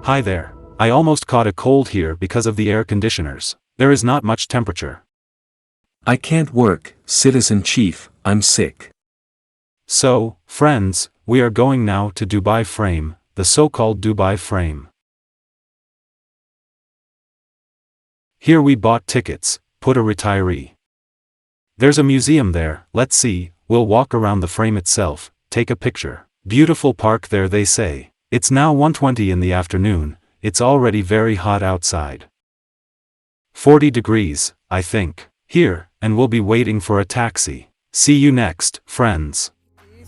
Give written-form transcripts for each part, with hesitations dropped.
Hi there. I almost caught a cold here because of the air conditioners. There is not much temperature. I can't work, Citizen Chief, I'm sick. So, friends, we are going now to Dubai Frame, the so-called Dubai Frame. Here we bought tickets, put a retiree. There's a museum there, let's see, we'll walk around the frame itself, take a picture. Beautiful park there they say. It's now 1:20 in the afternoon, it's already very hot outside. 40 degrees, I think. Here, and we'll be waiting for a taxi. See you next, friends.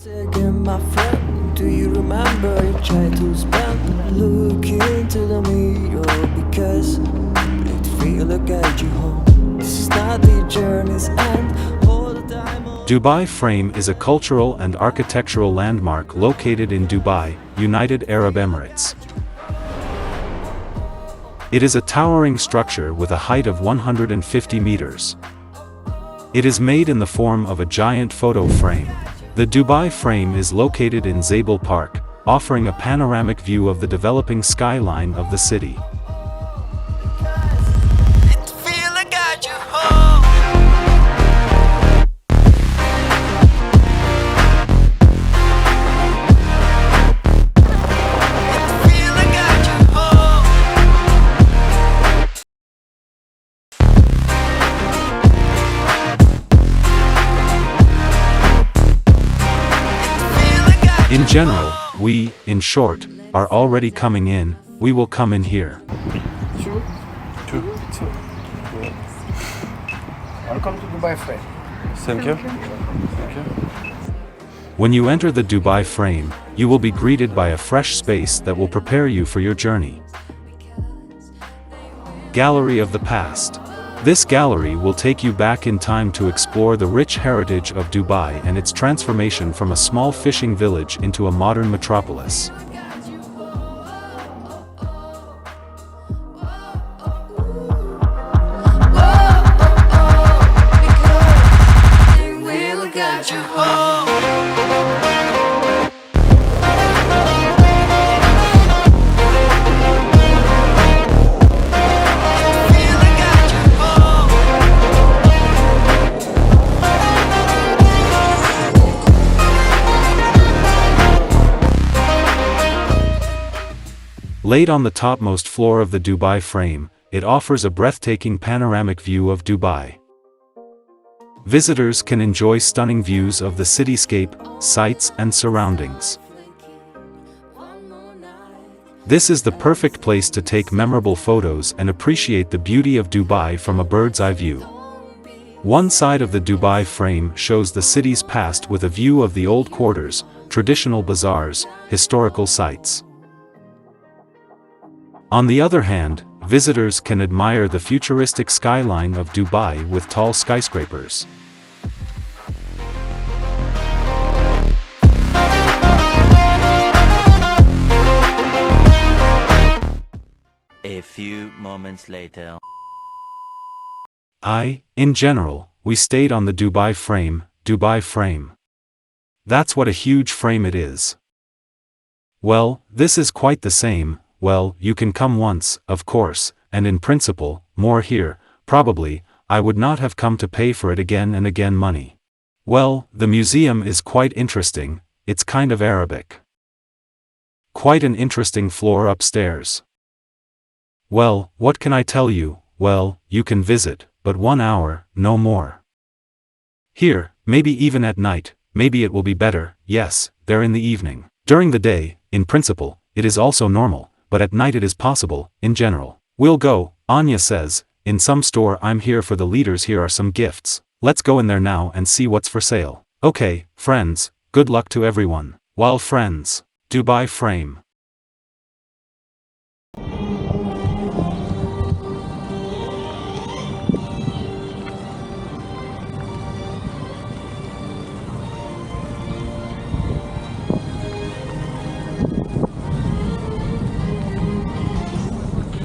Again, my friend, do you remember you tried to spend? Look into the mirror because it feel like I get you home. This is not the journey's end. Dubai Frame is a cultural and architectural landmark located in Dubai, United Arab Emirates. It is a towering structure with a height of 150 meters. It is made in the form of a giant photo frame. The Dubai Frame is located in Zabeel Park, offering a panoramic view of the developing skyline of the city. In general, we, in short, are already coming in, we will come in here. Two. Welcome to Dubai Frame. Thank you. Thank you. When you enter the Dubai Frame, you will be greeted by a fresh space that will prepare you for your journey. Gallery of the Past. This gallery will take you back in time to explore the rich heritage of Dubai and its transformation from a small fishing village into a modern metropolis. Laid on the topmost floor of the Dubai Frame, it offers a breathtaking panoramic view of Dubai. Visitors can enjoy stunning views of the cityscape, sights and surroundings. This is the perfect place to take memorable photos and appreciate the beauty of Dubai from a bird's-eye view. One side of the Dubai Frame shows the city's past with a view of the old quarters, traditional bazaars, historical sites. On the other hand, visitors can admire the futuristic skyline of Dubai with tall skyscrapers. A few moments later. In general, we stayed on the Dubai Frame. That's what a huge frame it is. Well, this is quite the same. Well, you can come once, of course, and in principle, more here, probably, I would not have come to pay for it again and again money. Well, the museum is quite interesting, it's kind of Arabic. Quite an interesting floor upstairs. Well, what can I tell you? Well, you can visit, but 1 hour, no more. Here, maybe even at night, maybe it will be better, yes, there in the evening. During the day, in principle, it is also normal. But at night it is possible, in general. We'll go, Anya says, in some store. I'm here for the leaders. Here are some gifts. Let's go in there now and see what's for sale. Okay, friends, good luck to everyone. While friends, Dubai Frame.